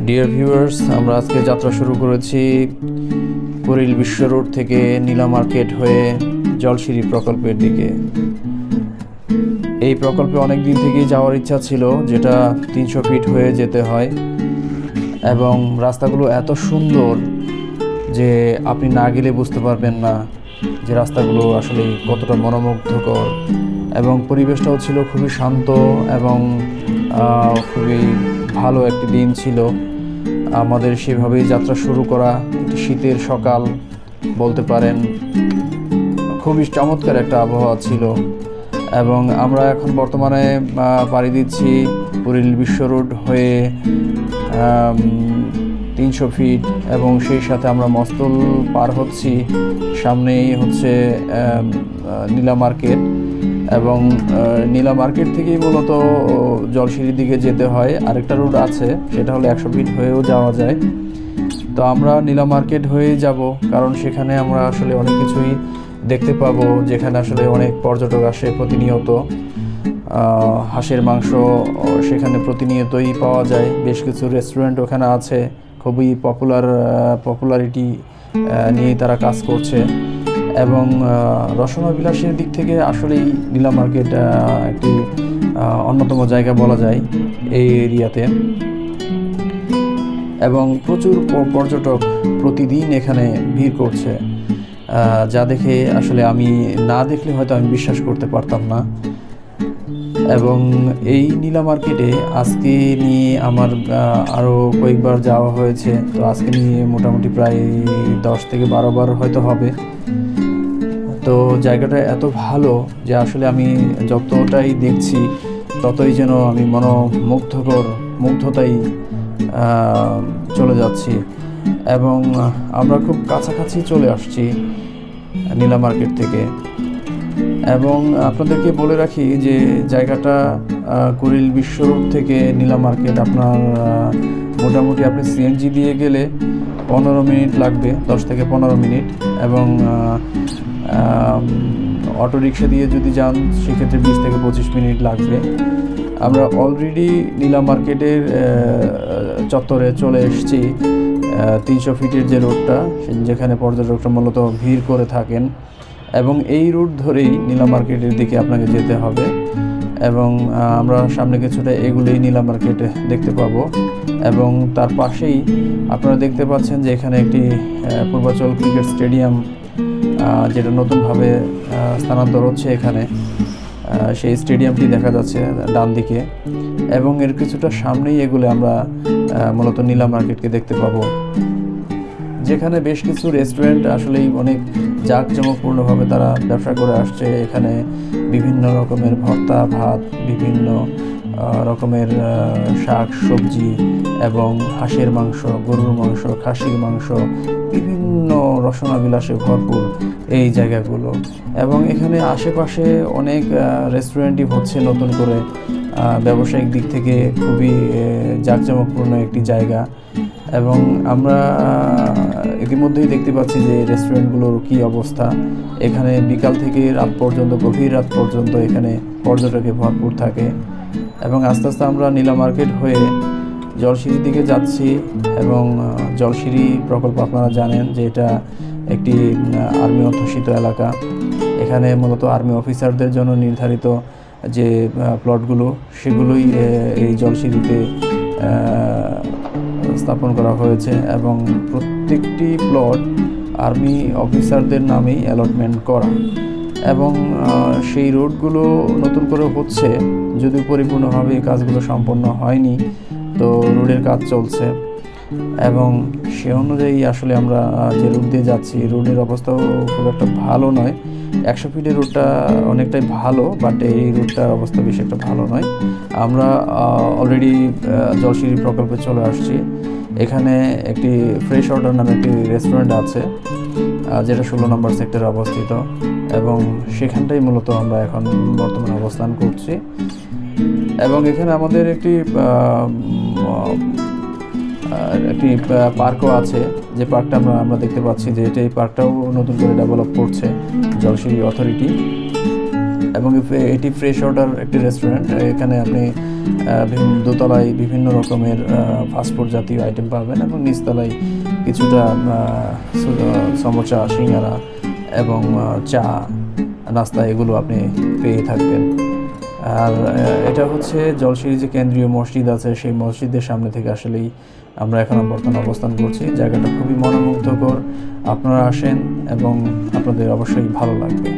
Dear viewers, আমরা আজকে যাত্রা শুরু করেছি কুড়িল বিশ্ব রোড থেকে নীলা মার্কেট হয়ে জলসিঁড়ি প্রকল্পের দিকে। এই প্রকল্পে অনেক দিন থেকেই যাওয়ার ইচ্ছা ছিল, যেটা 300 ফিট হয়ে যেতে হয়, এবং রাস্তাগুলো এত সুন্দর যে আপনি না গেলে বুঝতে পারবেন না যে রাস্তাগুলো আসলে কতটা মনোমুগ্ধকর, এবং পরিবেশটাও ছিল খুবই শান্ত এবং খুবই ভালো একটি দিন ছিল আমাদের। সেভাবেই যাত্রা শুরু করা, একটি শীতের সকাল বলতে পারেন, খুবই চমৎকার একটা আবহাওয়া ছিল। এবং আমরা এখন বর্তমানে পাড়ি দিচ্ছি কুড়িল বিশ্ব রোড হয়ে 300 ফিট, এবং সেই সাথে আমরা মস্তল পার হচ্ছি। সামনেই হচ্ছে নীলা মার্কেট, এবং নীলা মার্কেট থেকেই মূলত জলসিঁড়ির দিকে যেতে হয়। আরেকটা রোড আছে, সেটা হলো 100 ফিট হয়েও যাওয়া যায়। তো আমরা নীলা মার্কেট হয়ে যাব, কারণ সেখানে আমরা আসলে অনেক কিছুই দেখতে পাবো, যেখানে আসলে অনেক পর্যটক আসে প্রতিনিয়ত। হাঁসের মাংস সেখানে প্রতিনিয়তই পাওয়া যায়। বেশ কিছু রেস্টুরেন্ট ওখানে আছে, খুবই পপুলারিটি নিয়ে তারা কাজ করছে। এবং রসনা বিলাসের দিক থেকে আসলেই নীলা মার্কেট একটি অন্যতম জায়গা বলা যায় এই এরিয়াতে, এবং প্রচুর পর্যটক প্রতিদিন এখানে ভিড় করছে, যা দেখে আসলে আমি না দেখলে হয়তো আমি বিশ্বাস করতে পারতাম না। এবং এই নীলা মার্কেটে আজকে নিয়ে আমার আরও কয়েকবার যাওয়া হয়েছে, তো আজকে নিয়ে মোটামুটি প্রায় 10 থেকে 12 বার হয়তো হবে। তো জায়গাটা এত ভালো যে আসলে আমি যতটাই দেখছি ততই যেন আমি মুগ্ধতাই চলে যাচ্ছি, এবং আমরা খুব কাছাকাছি চলে আসছি নীলা মার্কেট থেকে। এবং আপনাদেরকে বলে রাখি যে জায়গাটা কুড়িল বিশ্ব রোড থেকে নীলা মার্কেট আপনার মোটামুটি আপনি সিএনজি দিয়ে গেলে 15 মিনিট লাগবে, 10 থেকে 15 মিনিট, এবং অটোরিকশা দিয়ে যদি যান সেক্ষেত্রে 20 থেকে 25 মিনিট লাগবে। আমরা অলরেডি নীলা মার্কেটের চত্বরে চলে এসেছি। 300 ফিটের যে রোডটা, যেখানে পর্যটকরা মূলত ভিড় করে থাকেন, এবং এই রুট ধরেই নীলা মার্কেটের দিকে আপনাকে যেতে হবে। এবং আমরা সামনে কিছুটা এগুলোই নীলা মার্কেট দেখতে পাবো, এবং তার পাশেই আপনারা দেখতে পাচ্ছেন যে এখানে একটি পূর্বাচল ক্রিকেট স্টেডিয়াম, যেটা নতুনভাবে স্থানান্তর হচ্ছে এখানে, সেই স্টেডিয়ামটি দেখা যাচ্ছে ডান দিকে। এবং এর কিছুটা সামনেই এগুলো আমরা মূলত নীলা মার্কেটকে দেখতে পাবো, যেখানে বেশ কিছু রেস্টুরেন্ট আসলেই অনেক জাঁকজমকপূর্ণভাবে তারা ব্যবসা করে আসছে। এখানে বিভিন্ন রকমের ভর্তা ভাত, বিভিন্ন রকমের শাক সবজি, এবং হাঁসের মাংস, গরুর মাংস, খাসির মাংস, বিভিন্ন রসনা বিলাসে ভরপুর এই জায়গাগুলো। এবং এখানে আশেপাশে অনেক রেস্টুরেন্টই হচ্ছে নতুন করে, ব্যবসায়িক দিক থেকে খুবই জাঁকজমকপূর্ণ একটি জায়গা। এবং আমরা ইতিমধ্যেই দেখতে পাচ্ছি যে রেস্টুরেন্টগুলোর কী অবস্থা। এখানে বিকাল থেকে রাত পর্যন্ত, গভীর রাত পর্যন্ত এখানে পর্যটকে ভরপুর থাকে। এবং আস্তে আস্তে আমরা নীলা মার্কেট হয়ে জলসিঁড়ির দিকে যাচ্ছি। এবং জলসিঁড়ি প্রকল্প আপনারা জানেন যে এটা একটি আর্মি অধ্যুষিত এলাকা। এখানে মূলত আর্মি অফিসারদের জন্য নির্ধারিত যে প্লটগুলো, সেগুলোই এই জলসিঁড়িতে স্থাপন করা হয়েছে, এবং প্রত্যেকটি প্লট আর্মি অফিসারদের নামেই অ্যালটমেন্ট করা। এবং সেই রোডগুলো নতুন করে হচ্ছে, যদিও পরিপূর্ণভাবে এই কাজগুলো সম্পন্ন হয়নি, তো রোডের কাজ চলছে। এবং সে অনুযায়ী আসলে আমরা যে রুট দিয়ে যাচ্ছি, রোডের অবস্থাও খুব একটা ভালো নয়। 100 ফিটের রুটটা অনেকটাই ভালো, বাট এই রুটটার অবস্থা বেশি একটা ভালো নয়। আমরা অলরেডি জলসিঁড়ি প্রকল্পে চলে আসছি। এখানে একটি ফ্রেশ অর্ডার নামে একটি রেস্টুরেন্ট আছে, যেটা 16 নম্বর সেক্টরে অবস্থিত, এবং সেখানটাই মূলত আমরা এখন বর্তমানে অবস্থান করছি। এবং এখানে আমাদের একটি পার্কও আছে, যে পার্কটা আমরা দেখতে পাচ্ছি যে এই পার্কটাও নতুন করে ডেভেলপ করছে জলসিঁড়ি অথরিটি। এবং এটি ফ্রেশ অর্ডার একটি রেস্টুরেন্ট। এখানে আপনি দোতলায় বিভিন্ন রকমের ফাস্টফুড জাতীয় আইটেম পাবেন এবং নিচতলায় কিছুটা সমোসা, সিঙ্গারা এবং চা নাস্তা এগুলো আপনি পেয়ে থাকবেন। আর এটা হচ্ছে জলসিরি যে কেন্দ্রীয় মসজিদ আছে, সেই মসজিদের সামনে থেকে আসলেই আমরা এখন বর্তমানে অবস্থান করছি। জায়গাটা খুবই মনোমুগ্ধকর। আপনারা আসেন এবং আপনাদের অবশ্যই ভালো লাগবে।